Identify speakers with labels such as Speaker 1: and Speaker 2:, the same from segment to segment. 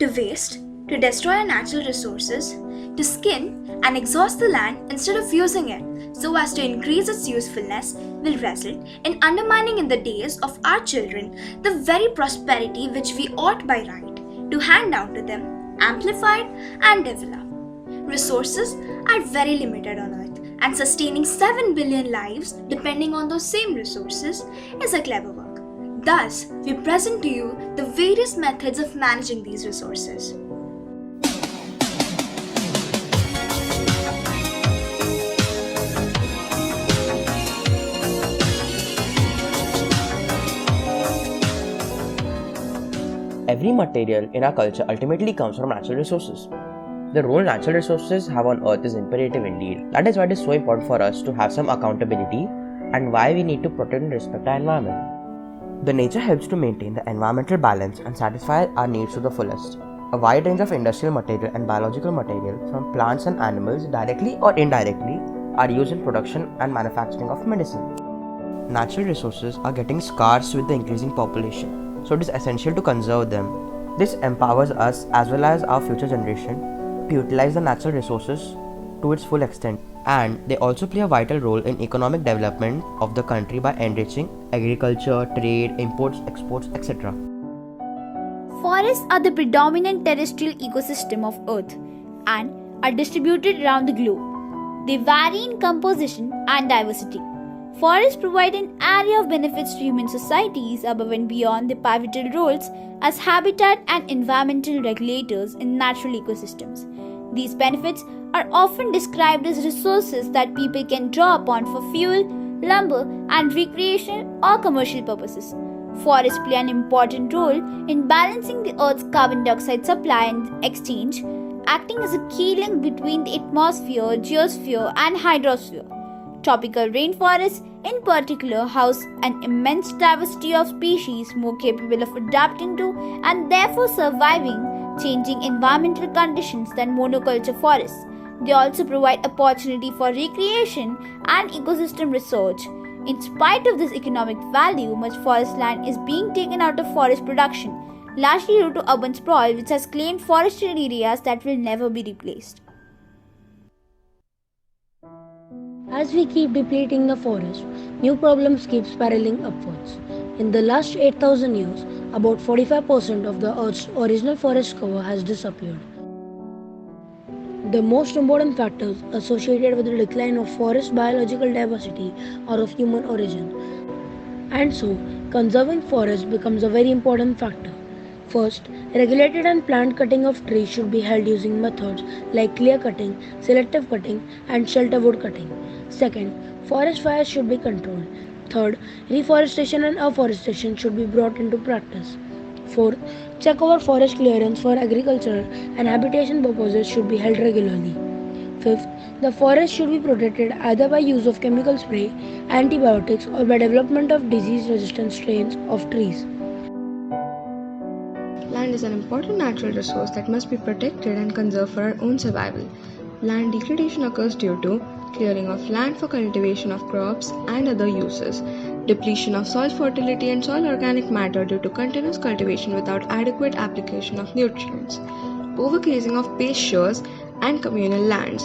Speaker 1: To waste, to destroy our natural resources, to skin and exhaust the land instead of using it so as to increase its usefulness will result in undermining in the days of our children the very prosperity which we ought by right to hand down to them, amplified and develop. Resources are very limited on Earth, and sustaining 7 billion lives depending on those same resources is a clever work. Thus, we present to you the various methods of managing these resources.
Speaker 2: Every material in our culture ultimately comes from natural resources. The role natural resources have on earth is imperative indeed. That is why it is so important for us to have some accountability and why we need to protect and respect our environment. The nature helps to maintain the environmental balance and satisfy our needs to the fullest. A wide range of industrial material and biological material from plants and animals directly or indirectly are used in production and manufacturing of medicine. Natural resources are getting scarce with the increasing population, so it is essential to conserve them. This empowers us as well as our future generation to utilize the natural resources to its full extent, and they also play a vital role in economic development of the country by enriching agriculture, trade, imports, exports, etc.
Speaker 3: Forests are the predominant terrestrial ecosystem of Earth and are distributed around the globe. They vary in composition and diversity. Forests provide an array of benefits to human societies above and beyond their pivotal roles as habitat and environmental regulators in natural ecosystems. These benefits are often described as resources that people can draw upon for fuel, lumber, and recreational or commercial purposes. Forests play an important role in balancing the Earth's carbon dioxide supply and exchange, acting as a key link between the atmosphere, geosphere, and hydrosphere. Tropical rainforests, in particular, house an immense diversity of species more capable of adapting to and therefore surviving changing environmental conditions than monoculture forests. They also provide opportunity for recreation and ecosystem research. In spite of this economic value, much forest land is being taken out of forest production, largely due to urban sprawl, which has claimed forested areas that will never be replaced.
Speaker 4: As we keep depleting the forest, new problems keep spiraling upwards. In the last 8,000 years, about 45% of the Earth's original forest cover has disappeared. The most important factors associated with the decline of forest biological diversity are of human origin, and so conserving forests becomes a very important factor. First, regulated and planned cutting of trees should be held using methods like clear cutting, selective cutting, and shelter wood cutting. Second, forest fires should be controlled. Third, reforestation and afforestation should be brought into practice. Fourth, check over forest clearance for agricultural and habitation purposes should be held regularly. Fifth, the forest should be protected either by use of chemical spray, antibiotics, or by development of disease-resistant strains of trees.
Speaker 5: Land is an important natural resource that must be protected and conserved for our own survival. Land degradation occurs due to clearing of land for cultivation of crops and other uses, depletion of soil fertility and soil organic matter due to continuous cultivation without adequate application of nutrients, overgrazing of pastures and communal lands,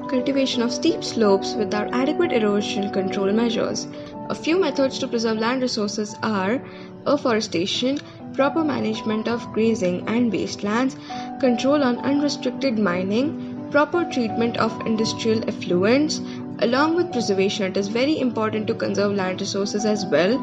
Speaker 5: cultivation of steep slopes without adequate erosion control measures. A few methods to preserve land resources are afforestation, proper management of grazing and wastelands, control on unrestricted mining, proper treatment of industrial effluents. Along with preservation, it is very important to conserve land resources as well,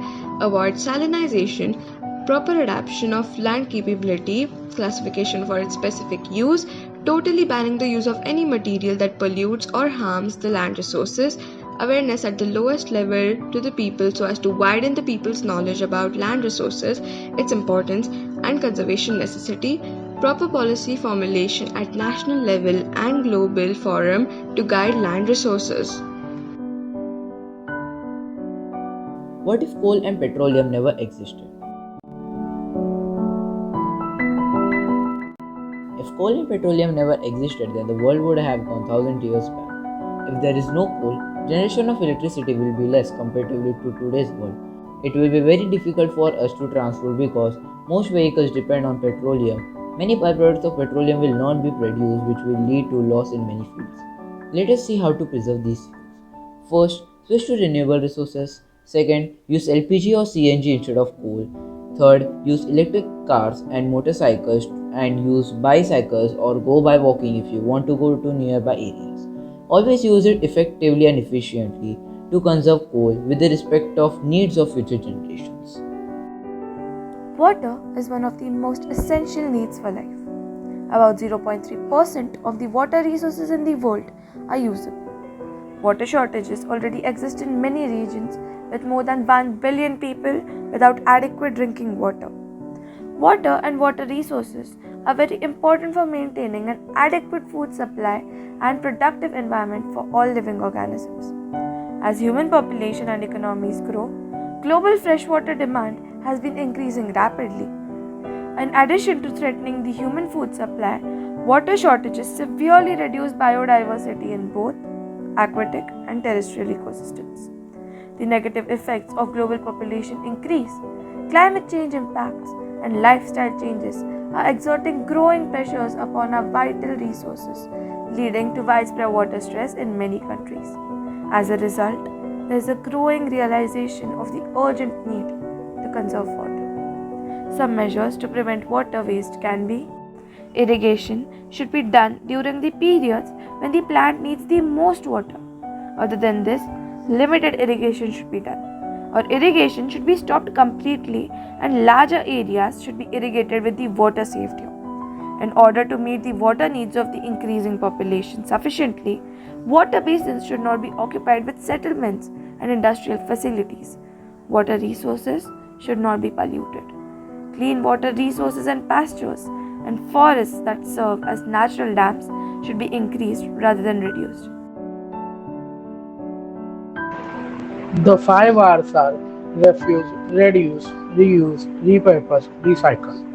Speaker 5: avoid salinization, proper adaptation of land capability, classification for its specific use, totally banning the use of any material that pollutes or harms the land resources, awareness at the lowest level to the people so as to widen the people's knowledge about land resources, its importance and conservation necessity, proper policy formulation at national level and global forum to guide land resources.
Speaker 6: What if coal and petroleum never existed? If coal and petroleum never existed, then the world would have gone 1,000 years back. If there is no coal, generation of electricity will be less comparatively to today's world. It will be very difficult for us to transport because most vehicles depend on petroleum, Many byproducts of petroleum will not be produced, which will lead to loss in many fields. Let us see how to preserve these fuels. First, switch to renewable resources. Second, use LPG or CNG instead of coal. Third, use electric cars and motorcycles and use bicycles or go by walking if you want to go to nearby areas. Always use it effectively and efficiently to conserve coal with the respect of needs of future generations.
Speaker 7: Water is one of the most essential needs for life. About 0.3% of the water resources in the world are usable. Water shortages already exist in many regions with more than 1 billion people without adequate drinking water. Water and water resources are very important for maintaining an adequate food supply and productive environment for all living organisms. As human population and economies grow, global freshwater demand has been increasing rapidly. In addition to threatening the human food supply, water shortages severely reduce biodiversity in both aquatic and terrestrial ecosystems. The negative effects of global population increase, climate change impacts, and lifestyle changes are exerting growing pressures upon our vital resources, leading to widespread water stress in many countries. As a result, there is a growing realization of the urgent need to conserve water. Some measures to prevent water waste can be: irrigation should be done during the periods when the plant needs the most water. Other than this, limited irrigation should be done, or irrigation should be stopped completely and larger areas should be irrigated with the water saved here. In order to meet the water needs of the increasing population sufficiently, water basins should not be occupied with settlements and industrial facilities. Water resources should not be polluted. Clean water resources and pastures and forests that serve as natural dams should be increased rather than reduced.
Speaker 8: The 5 Rs are refuse, reduce, reuse, repurpose, recycle.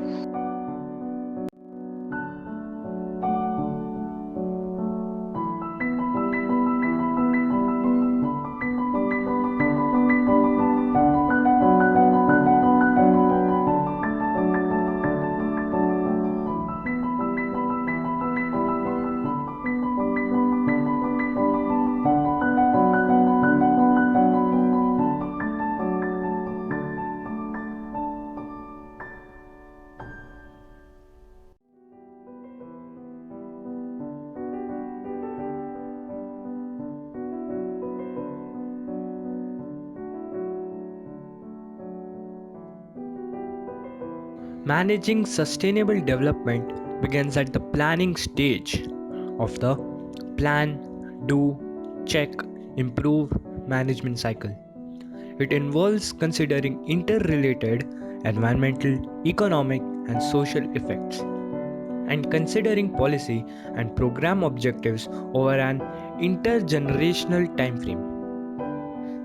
Speaker 9: Managing sustainable development begins at the planning stage of the plan, do, check, improve management cycle. It involves considering interrelated environmental, economic, and social effects, and considering policy and program objectives over an intergenerational time frame.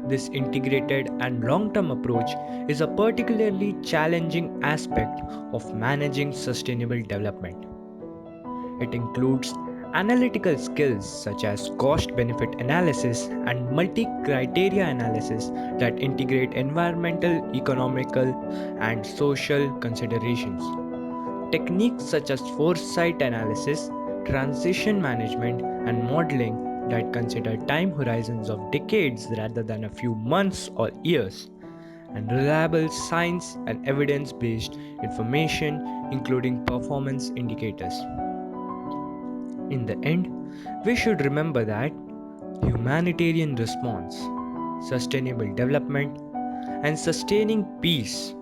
Speaker 9: This integrated and long term approach is a particularly challenging aspect of managing sustainable development. It includes analytical skills such as cost benefit analysis and multi criteria analysis that integrate environmental, economical, and social considerations. Techniques such as foresight analysis, transition management, and modeling that consider time horizons of decades rather than a few months or years, and reliable science and evidence based information, including performance indicators. In the end, we should remember that humanitarian response, sustainable development, and sustaining peace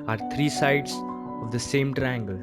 Speaker 9: are three sides of the same triangle.